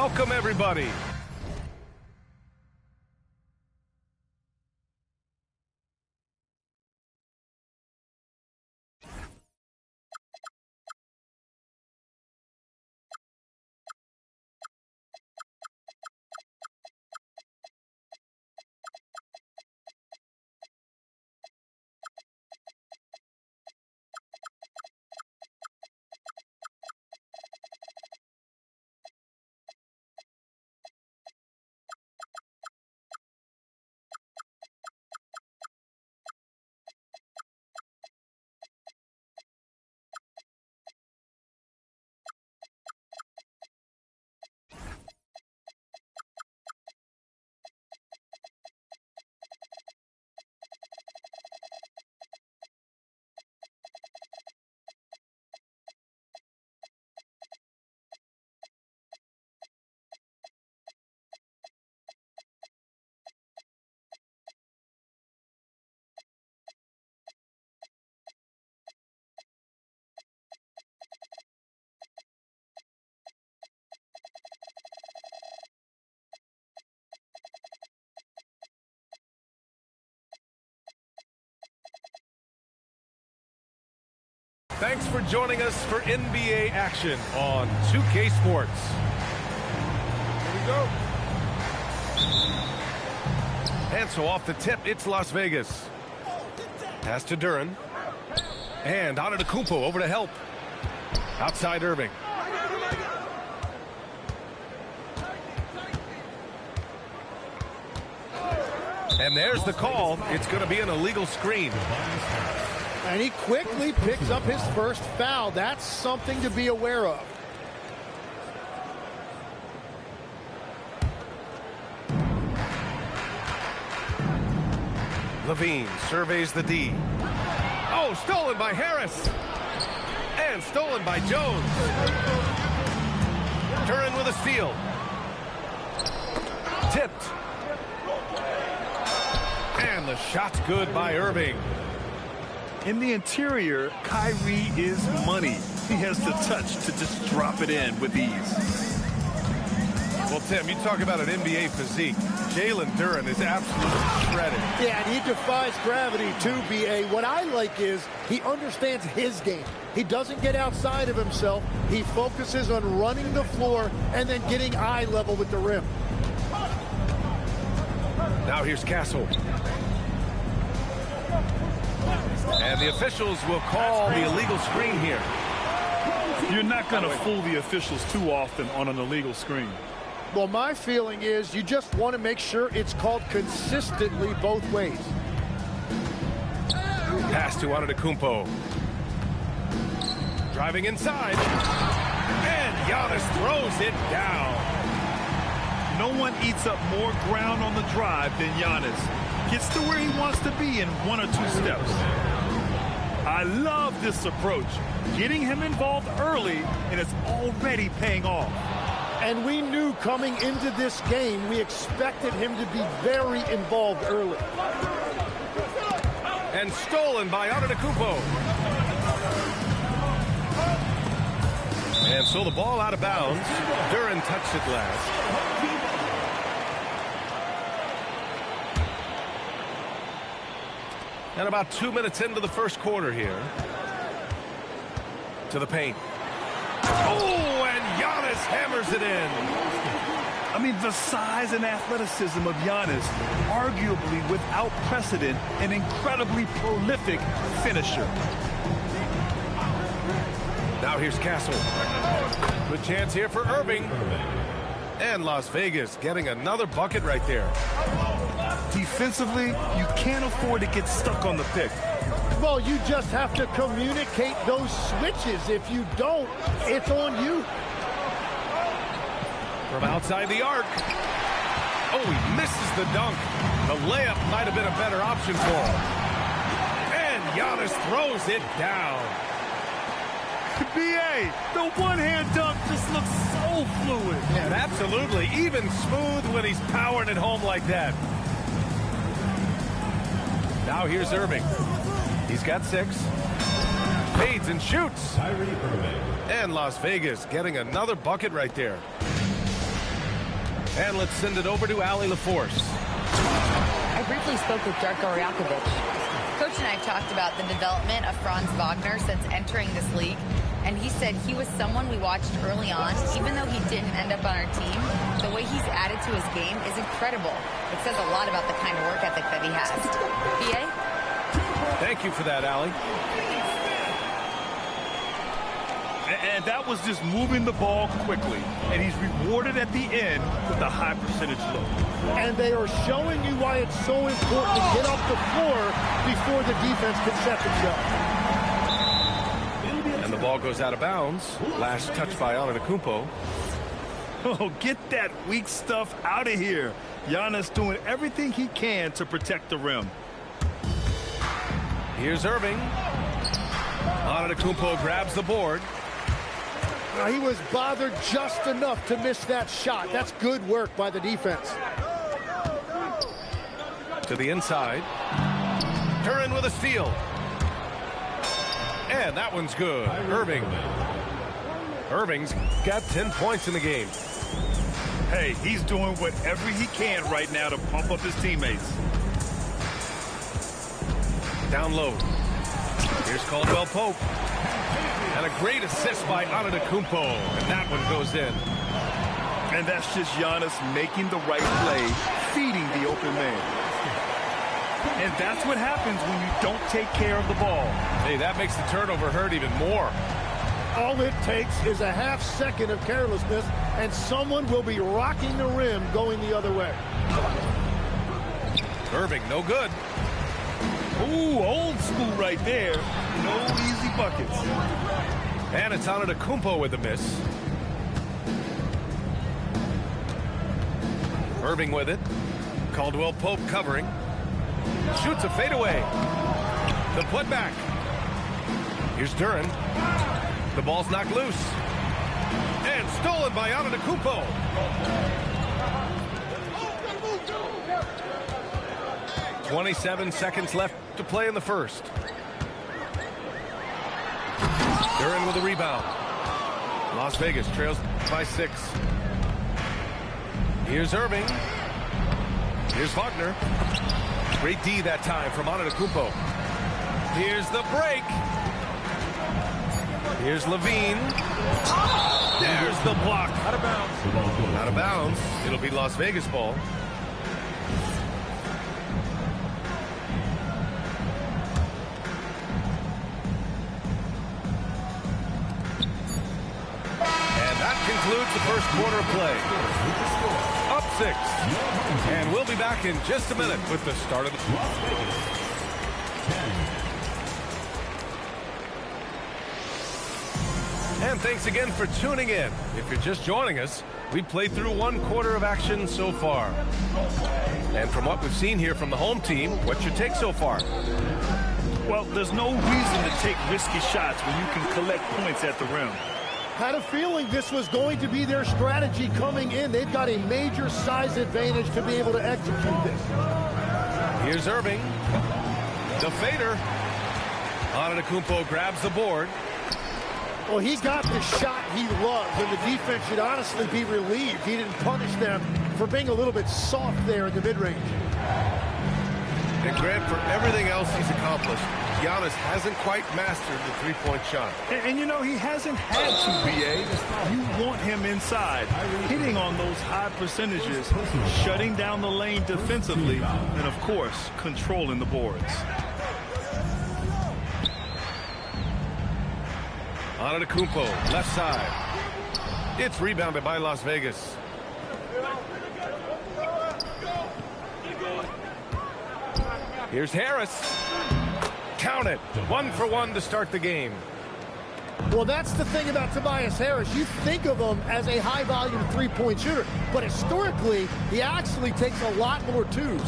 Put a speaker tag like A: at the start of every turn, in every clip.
A: Welcome, everybody. Thanks for joining us for NBA action on 2K Sports. Here we go. And so off the tip, it's Las Vegas. Pass to Duran. And Antetokounmpo over to help. Outside Irving. And there's the call. It's going to be an illegal screen.
B: And he quickly picks up his first foul. That's something to be aware of.
A: Levine surveys the D. Oh, stolen by Harris. And stolen by Jones. Duran with a steal. Tipped. And the shot's good by Irving.
C: In the interior, Kyrie is money. He has the touch to just drop it in with ease.
A: Well, Tim, you talk about an NBA physique. Jalen Duran is absolutely shredded.
B: Yeah, and he defies gravity too, B.A. What I like is he understands his game. He doesn't get outside of himself. He focuses on running the floor and then getting eye level with the rim.
A: Now here's Castle. And the officials will call the illegal screen here.
C: You're not going to fool the officials too often on an illegal screen.
B: Well, my feeling is you just want to make sure it's called consistently both ways.
A: Pass to Antetokounmpo. Driving inside. And Giannis throws it down.
C: No one eats up more ground on the drive than Giannis. Gets to where he wants to be in 1 or 2 steps. I love this approach. Getting him involved early, and it's already paying off.
B: And we knew coming into this game, we expected him to be very involved early.
A: And stolen by Antetokounmpo. And so the ball out of bounds. Duran touched it last. And about 2 minutes into the first quarter here. To the paint. Oh, and Giannis hammers it in.
C: I mean, the size and athleticism of Giannis, arguably without precedent, an incredibly prolific finisher.
A: Now here's Castle. Good chance here for Irving. And Las Vegas getting another bucket right there.
C: Defensively, you can't afford to get stuck on the pick.
B: Well, you just have to communicate those switches. If you don't, it's on you.
A: From outside the arc. Oh, he misses the dunk. The layup might have been a better option for him. And Giannis throws it down.
C: B.A., the one-hand dunk just looks so fluid.
A: Yeah, absolutely. Even smooth when he's powering it home like that. Now here's Irving. He's got 6. Fades and shoots. And Las Vegas getting another bucket right there. And let's send it over to Allie LaForce.
D: I briefly spoke with Darko Rakovic. Coach and I talked about the development of Franz Wagner since entering this league, and he said he was someone we watched early on. Even though he didn't end up on our team, the way he's added to his game is incredible. It says a lot about the kind of work ethic that he has. B.A.?
A: Thank you for that, Allie.
C: And that was just moving the ball quickly. And he's rewarded at the end with a high percentage look.
B: And they are showing you why it's so important to get off the floor before the defense can set themselves.
A: And the ball goes out of bounds. Last touch by Antetokounmpo.
C: Oh, get that weak stuff out of here. Giannis doing everything he can to protect the rim.
A: Here's Irving. Antetokounmpo grabs the board.
B: He was bothered just enough to miss that shot. That's good work by the defense.
A: To the inside. Duren with a steal. And that one's good. Irving's got 10 points in the game.
C: Hey, he's doing whatever he can right now to pump up his teammates.
A: Down low. Here's Caldwell Pope. And a great assist by Antetokounmpo. And that one goes in.
C: And that's just Giannis making the right play, feeding the open man. And that's what happens when you don't take care of the ball.
A: Hey, that makes the turnover hurt even more.
B: All it takes is a half second of carelessness, and someone will be rocking the rim going the other way.
A: Irving, no good.
C: Ooh, old school right there. No easy buckets.
A: And it's Antetokounmpo with a miss. Irving with it. Caldwell Pope covering. Shoots a fadeaway. The putback. Here's Duren. The ball's knocked loose. And stolen by Antetokounmpo. .27 seconds left to play in the first. Duren with a rebound. Las Vegas trails by 6. Here's Irving. Here's Wagner. Great D that time from Antetokounmpo. Here's the break. Here's Levine. There's the block. Out of bounds. Out of bounds. It'll be Las Vegas ball. Concludes the first quarter of play. Up 6. And we'll be back in just a minute with the start of the... And thanks again for tuning in. If you're just joining us, we played through 1 quarter of action so far. And from what we've seen here from the home team, what's your take so far?
C: Well, there's no reason to take risky shots when you can collect points at the rim.
B: Had a feeling this was going to be their strategy coming in. They've got a major size advantage to be able to execute this.
A: Here's Irving. The fader. Antetokounmpo grabs the board.
B: Well, he got the shot he loves, and the defense should honestly be relieved. He didn't punish them for being a little bit soft there in the mid-range.
A: And Grant, for everything else he's accomplished, Giannis hasn't quite mastered the three-point shot.
C: And you know, he hasn't had to, B.A. You want him inside, hitting on those high percentages, shutting down the lane defensively, and, of course, controlling the boards.
A: Antetokounmpo, left side. It's rebounded by Las Vegas. Here's Harris. Count it. 1 for 1 to start the game.
B: Well, that's the thing about Tobias Harris. You think of him as a high-volume three-point shooter, but historically, he actually takes a lot more twos.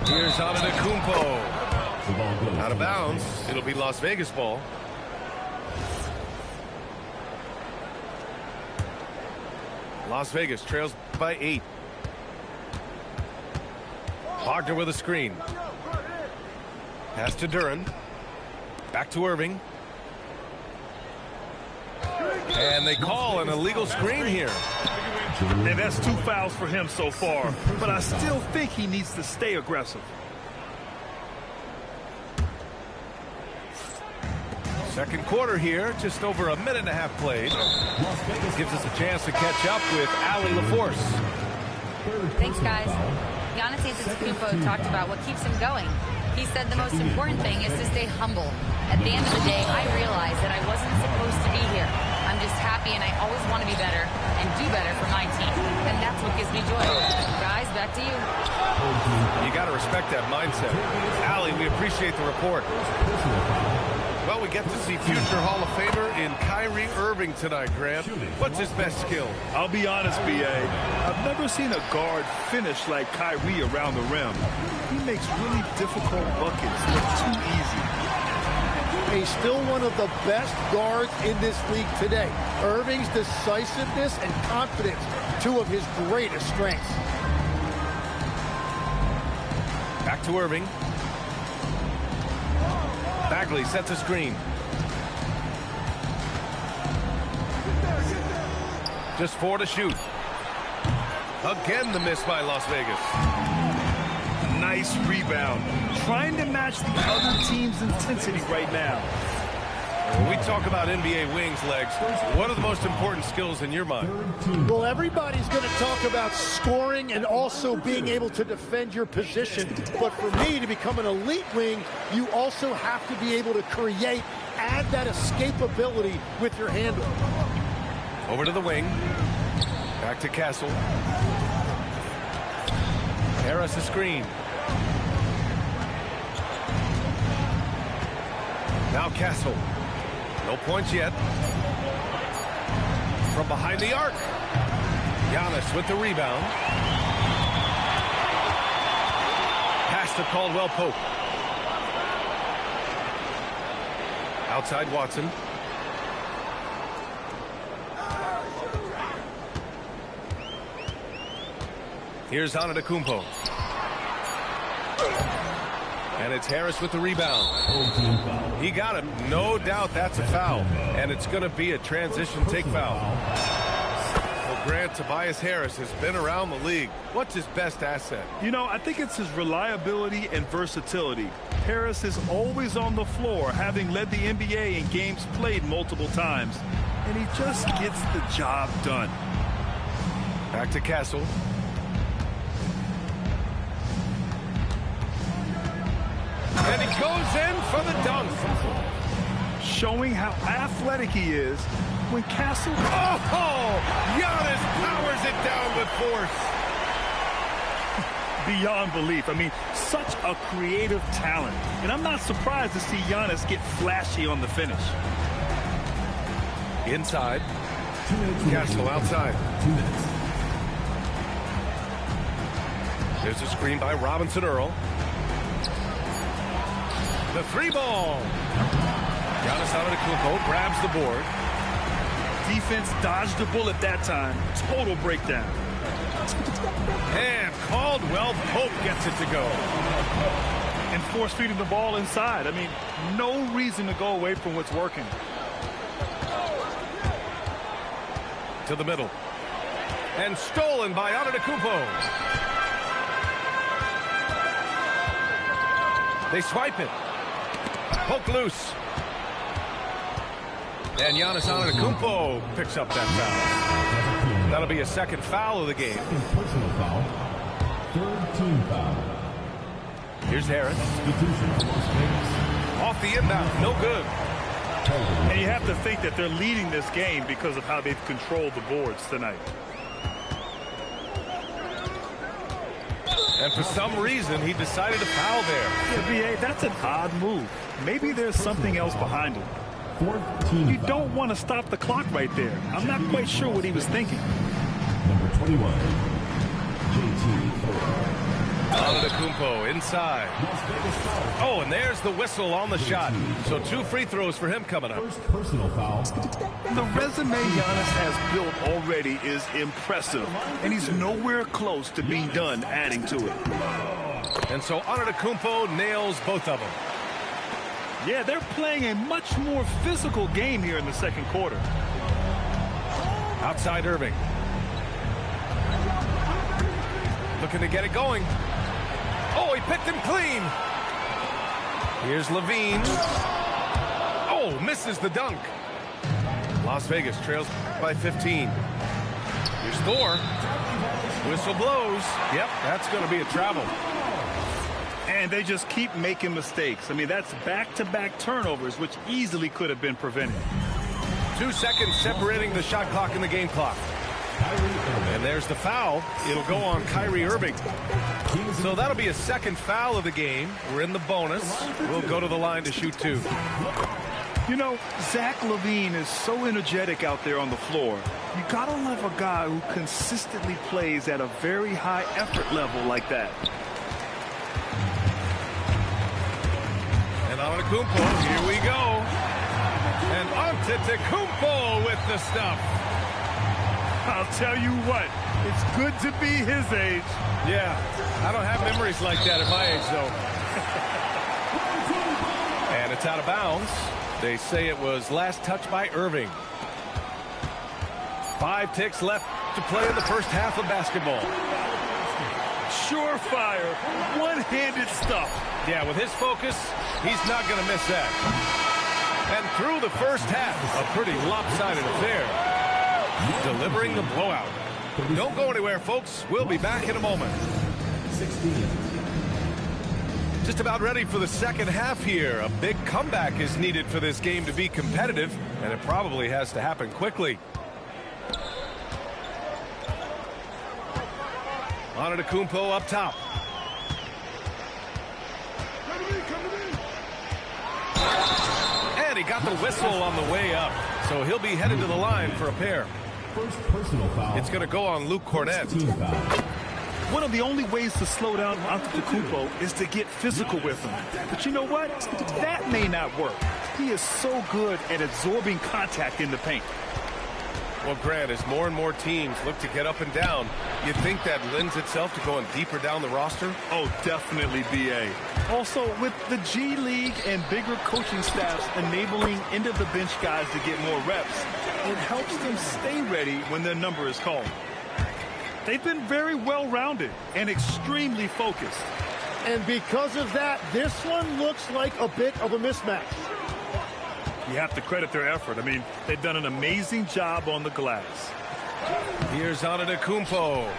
A: Here's Antetokounmpo. Out of bounds. It'll be Las Vegas ball. Las Vegas trails by 8. Wagner with a screen. Pass to Duren. Back to Irving. And they call an illegal screen here.
C: And that's 2 fouls for him so far. But I still think he needs to stay aggressive.
A: Second quarter here, just over a minute and a half played. Gives us a chance to catch up with Allie LaForce.
D: Thanks, guys. Giannis Antetokounmpo talked about what keeps him going. He said the most important thing is to stay humble. At the end of the day, I realized that I wasn't supposed to be here. I'm just happy, and I always want to be better and do better for my team. And that's what gives me joy. Guys, back to you.
A: You got to respect that mindset. Allie, we appreciate the report. Well, we get to see future Hall of Famer in Kyrie Irving tonight, Grant. What's his best skill?
C: I'll be honest, B.A. I've never seen a guard finish like Kyrie around the rim. He makes really difficult buckets look too easy.
B: He's still one of the best guards in this league today. Irving's decisiveness and confidence, two of his greatest strengths.
A: Back to Irving. Bagley sets a screen. Just 4 to shoot. Again, the miss by Las Vegas.
C: Nice rebound. Trying to match the other team's intensity right now.
A: When we talk about NBA wings, Legs, what are the most important skills in your mind?
B: Well, everybody's going to talk about scoring and also being able to defend your position. But for me, to become an elite wing, you also have to be able to create, add that escapability with your handle.
A: Over to the wing. Back to Castle. Harris a screen. Now Castle. No points yet. From behind the arc. Giannis with the rebound. Pass to Caldwell Pope. Outside Watson. Here's Antetokounmpo. And it's Harris with the rebound. He got him. No doubt that's a foul. And it's going to be a transition take foul. Well, Grant, Tobias Harris has been around the league. What's his best asset?
C: You know, I think it's his reliability and versatility. Harris is always on the floor, having led the NBA in games played multiple times. And he just gets the job done.
A: Back to Castle. And he goes in for the dunk.
C: Showing how athletic he is when Castle...
A: Oh! Giannis powers it down with force.
C: Beyond belief. I mean, such a creative talent. And I'm not surprised to see Giannis get flashy on the finish.
A: Inside. Castle outside. There's a screen by Robinson Earl. The 3-ball. Giannis Antetokounmpo grabs the board.
C: Defense dodged the bullet that time. Total breakdown.
A: And Caldwell Pope gets it to go.
C: And force feeding the ball inside. I mean, no reason to go away from what's working.
A: To the middle. And stolen by Antetokounmpo. They swipe it. Poke loose. And Giannis Antetokounmpo picks up that foul. That'll be a second foul of the game.
E: Personal foul. Third team foul.
A: Here's Harris. Off the inbound. No good.
C: And you have to think that they're leading this game because of how they've controlled the boards tonight.
A: And for some reason, he decided to foul there.
C: Yeah, B.A., that's an odd move. Maybe there's something else behind it. You don't want to stop the clock right there. I'm not quite sure what he was thinking.
E: Number 21, JT.
A: Antetokounmpo inside. Oh, and there's the whistle on the shot. So 2 free throws for him coming up.
E: First personal foul.
C: The resume Giannis has built already is impressive, and he's nowhere close to being done adding to it.
A: And so Antetokounmpo nails both of them.
C: Yeah, they're playing a much more physical game here in the second quarter.
A: Outside Irving. Looking to get it going. Oh, he picked him clean. Here's Levine. Oh, misses the dunk. Las Vegas trails by 15. Here's Thor. Whistle blows. Yep, that's going to be a travel.
C: And they just keep making mistakes. I mean, that's back-to-back turnovers, which easily could have been prevented.
A: 2 seconds separating the shot clock and the game clock. And there's the foul. It'll go on Kyrie Irving. So that'll be a second foul of the game. We're in the bonus. We'll go to the line to shoot 2.
C: You know, Zach LaVine is so energetic out there on the floor. You gotta love a guy who consistently plays at a very high effort level like that.
A: And Antetokounmpo, here we go. And Antetokounmpo with the stuff.
C: I'll tell you what, it's good to be his age.
A: Yeah, I don't have memories like that at my age, though. And it's out of bounds. They say it was last touched by Irving. 5 ticks left to play in the first half of basketball.
C: Surefire, one-handed stuff.
A: Yeah, with his focus, he's not going to miss that. And through the first half, a pretty lopsided affair. Delivering the blowout. Don't go anywhere, folks. We'll be back in a moment.
E: 16.
A: Just about ready for the second half here. A big comeback is needed for this game to be competitive, and it probably has to happen quickly. Antetokounmpo up top. And he got the whistle on the way up, so he'll be headed to the line for a pair.
E: First personal foul.
A: It's going to go on Luke Cornett.
E: Team foul.
C: One of the only ways to slow down Antetokounmpo is to get physical with him. But you know what? That may not work. He is so good at absorbing contact in the paint.
A: Well, Grant, as more and more teams look to get up and down, you think that lends itself to going deeper down the roster?
C: Oh, definitely, B.A. Also, with the G League and bigger coaching staffs enabling end-of-the-bench guys to get more reps, it helps them stay ready when their number is called. They've been very well-rounded and extremely focused.
B: And because of that, this one looks like a bit of a mismatch.
C: You have to credit their effort. I mean, they've done an amazing job on the glass.
A: Here's Antetokounmpo.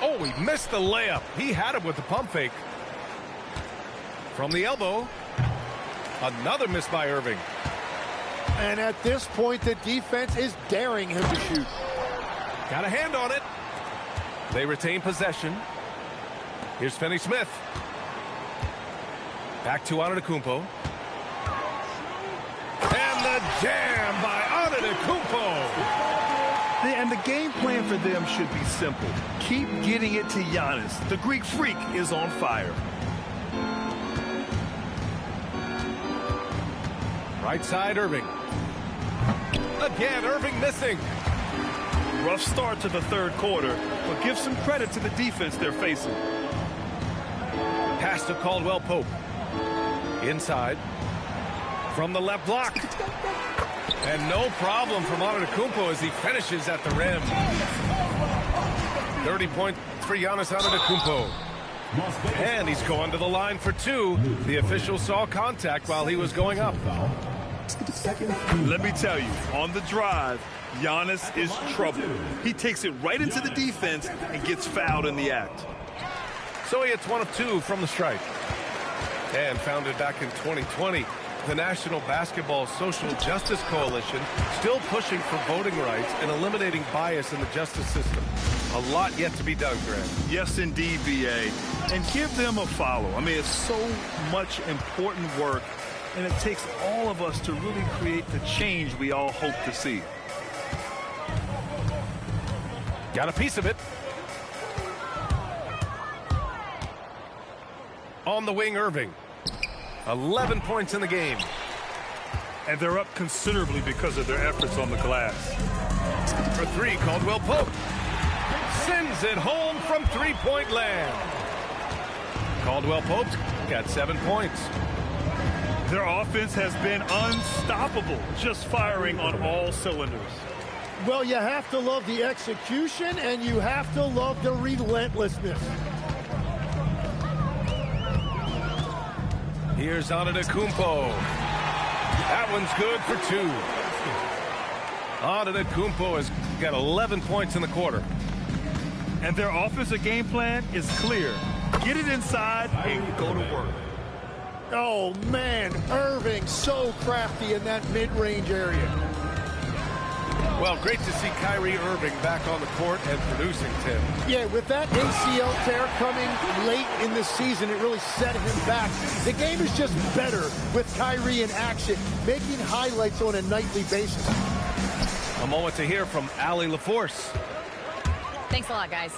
A: Oh, he missed the layup. He had it with the pump fake. From the elbow. Another miss by Irving.
B: And at this point, the defense is daring him to shoot.
A: Got a hand on it. They retain possession. Here's Finney-Smith. Back to Antetokounmpo. And the jam by Antetokounmpo.
C: And the game plan for them should be simple. Keep getting it to Giannis. The Greek freak is on fire.
A: Right side, Irving. Again, Irving missing.
C: Rough start to the third quarter, but give some credit to the defense they're facing.
A: Pass to Caldwell Pope. Inside. From the left block. And no problem from Antetokounmpo as he finishes at the rim. 30 points for Giannis Antetokounmpo. And he's going to the line for 2. The official saw contact while he was going up.
C: Let me tell you, on the drive, Giannis is trouble. He takes it right into the defense and gets fouled in the act.
A: So he hits 1 of 2 from the stripe. And founded back in 2020, the National Basketball Social Justice Coalition still pushing for voting rights and eliminating bias in the justice system. A lot yet to be done, Grant.
C: Yes, indeed, B.A. And give them a follow. I mean, it's so much important work, and it takes all of us to really create the change we all hope to see.
A: Got a piece of it. On the wing, Irving. 11 points in the game.
C: And they're up considerably because of their efforts on the glass.
A: For 3, Caldwell Pope. Sends it home from three-point land. Caldwell Pope's got 7 points.
C: Their offense has been unstoppable, just firing on all cylinders.
B: Well, you have to love the execution, and you have to love the relentlessness.
A: Here's Antetokounmpo. That one's good for 2. Antetokounmpo has got 11 points in the quarter.
C: And their offensive game plan is clear. Get it inside and go to work.
B: Oh, man, Irving so crafty in that mid-range area.
A: Well, great to see Kyrie Irving back on the court and producing, Tim.
B: Yeah, with that ACL tear coming late in the season, it really set him back. The game is just better with Kyrie in action, making highlights on a nightly basis.
A: A moment to hear from Allie LaForce.
D: Thanks a lot, guys.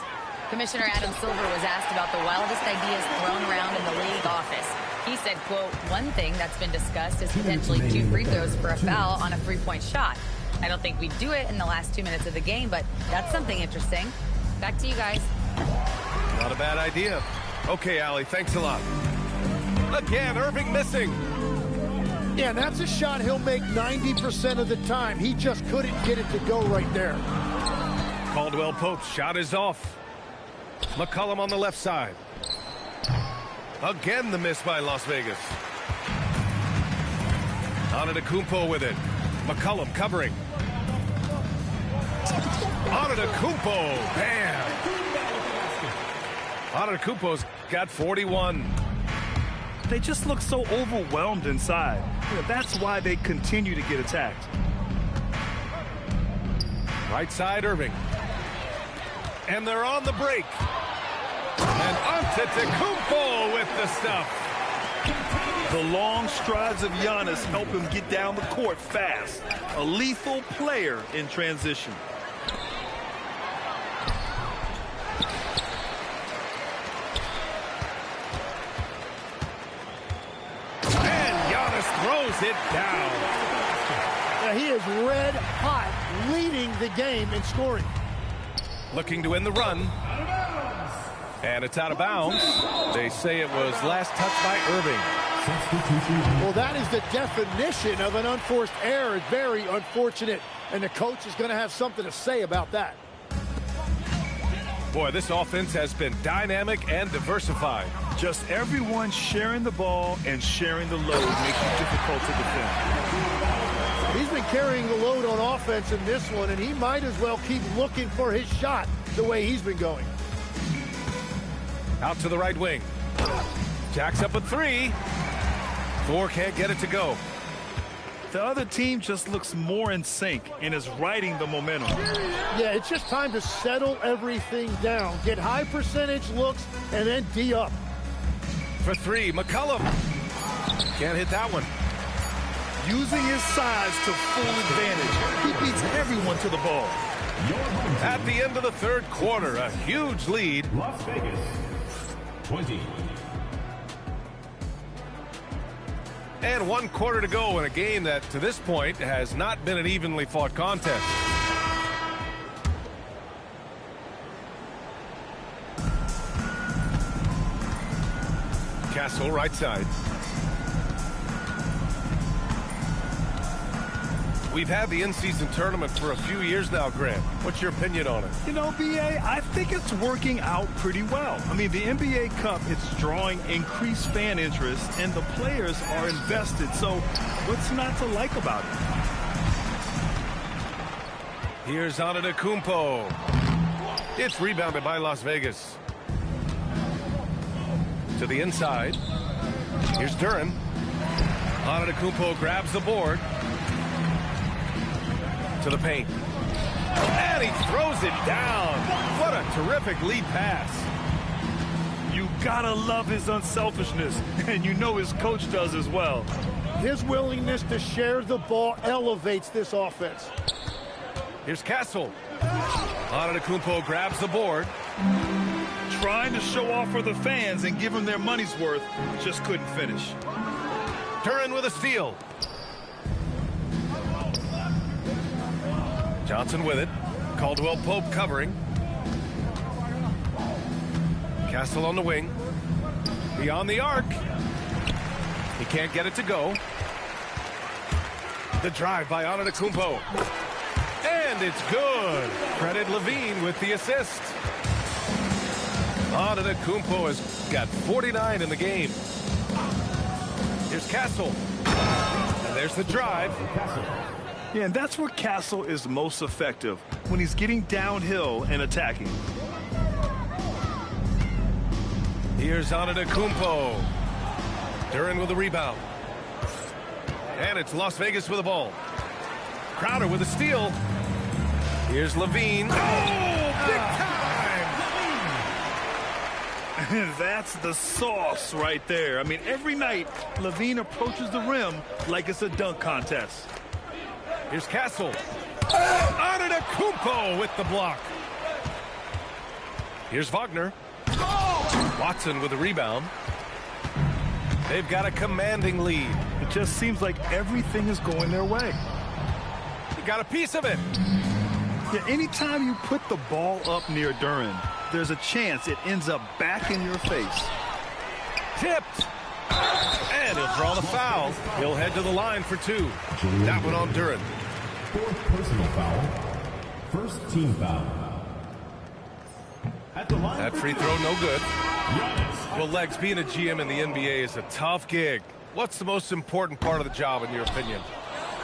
D: Commissioner Adam Silver was asked about the wildest ideas thrown around in the league office. He said, quote, one thing that's been discussed is potentially 2 free throws for a foul on a 3-point shot. I don't think we'd do it in the last 2 minutes of the game, but that's something interesting. Back to you guys.
A: Not a bad idea. Okay, Allie, thanks a lot. Again, Irving missing.
B: Yeah, and that's a shot he'll make 90% of the time. He just couldn't get it to go right there.
A: Caldwell Pope's shot is off. McCollum on the left side. Again, the miss by Las Vegas. Antetokounmpo with it. McCollum covering. Antetokounmpo, bam! Antetokounmpo's got 41.
C: They just look so overwhelmed inside. That's why they continue to get attacked.
A: Right side, Irving. And they're on the break. And Antetokounmpo with the stuff.
C: The long strides of Giannis help him get down the court fast. A lethal player in transition.
A: And Giannis throws it down.
B: Now, he is red hot, leading the game in scoring.
A: Looking to win the run. And it's out of bounds. They say it was last touched by Irving.
B: Well, that is the definition of an unforced error. It's very unfortunate, and the coach is going to have something to say about that.
A: Boy, this offense has been dynamic and diversified.
C: Just everyone sharing the ball and sharing the load makes it difficult to defend.
B: He's been carrying the load on offense in this one, and he might as well keep looking for his shot the way he's been going.
A: Out to the right wing. Jacks up a 3. 4 can't get it to go.
C: The other team just looks more in sync and is riding the momentum.
B: Yeah, it's just time to settle everything down. Get high percentage looks and then D up.
A: For 3, McCollum. Can't hit that one.
C: Using his size to full advantage. He beats everyone to the ball.
A: At the end of the third quarter, a huge lead.
E: Las Vegas, 20.
A: And 1 quarter to go in a game that, to this point, has not been an evenly fought contest. Castle, right side. We've had the in-season tournament for a few years now, Grant. What's your opinion on it?
C: You know, B.A., I think it's working out pretty well. I mean, the NBA Cup, it's drawing increased fan interest, and the players are invested. So what's not to like about it?
A: Here's Antetokounmpo. It's rebounded by Las Vegas. To the inside. Here's Duren. Antetokounmpo grabs the board. To the paint. And he throws it down. What a terrific lead pass.
C: You gotta love his unselfishness, and you know his coach does as well.
B: His willingness to share the ball elevates this offense.
A: Here's Castle. Antetokounmpo grabs the board.
C: Trying to show off for the fans and give them their money's worth, just couldn't finish.
A: Duren with a steal. Johnson with it. Caldwell Pope covering. Castle on the wing. Beyond the arc. He can't get it to go. The drive by Antetokounmpo. And And it's good. Credit Levine with the assist. Antetokounmpo has got 49 in the game. Here's Castle. And there's the drive.
C: Yeah, and that's where Castle is most effective, when he's getting downhill and attacking.
A: Here's Antetokounmpo. Duren with the rebound. And it's Las Vegas with the ball. Crowder with a steal. Here's Levine. Oh, big time!
C: That's the sauce right there. I mean, every night, Levine approaches the rim like it's a dunk contest.
A: Here's Castle. Antetokounmpo with the block. Here's Wagner. Watson with the rebound. They've got a commanding lead.
C: It just seems like everything is going their way.
A: You got a piece of it.
C: Yeah, anytime you put the ball up near Duren, there's a chance it ends up back in your face.
A: Tipped. And he'll draw the foul. He'll head to the line for two. That one on Duren.
E: Fourth personal foul. First team foul. At the line
A: That free throw no good. Well, Legs, being a GM in the NBA is a tough gig. What's the most important part of the job in your opinion?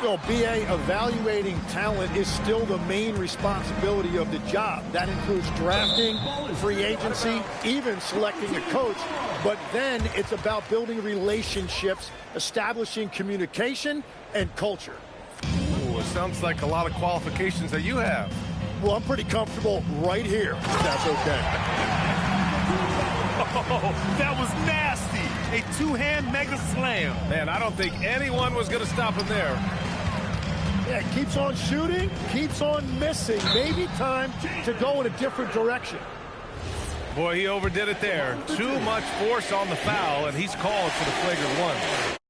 B: Well, BA, evaluating talent is still the main responsibility of the job. That includes drafting, free agency, even selecting a coach. But then it's about building relationships, establishing communication, and culture.
A: Ooh, it sounds like a lot of qualifications that you have.
B: Well, I'm pretty comfortable right here, if that's okay.
C: Oh, that was nasty. A two-hand mega slam.
A: Man, I don't think anyone was going to stop him there.
B: Yeah, keeps on shooting, keeps on missing. Maybe time to go in a different direction.
A: Boy, he overdid it there. Too much force on the foul, and he's called for the flagrant one.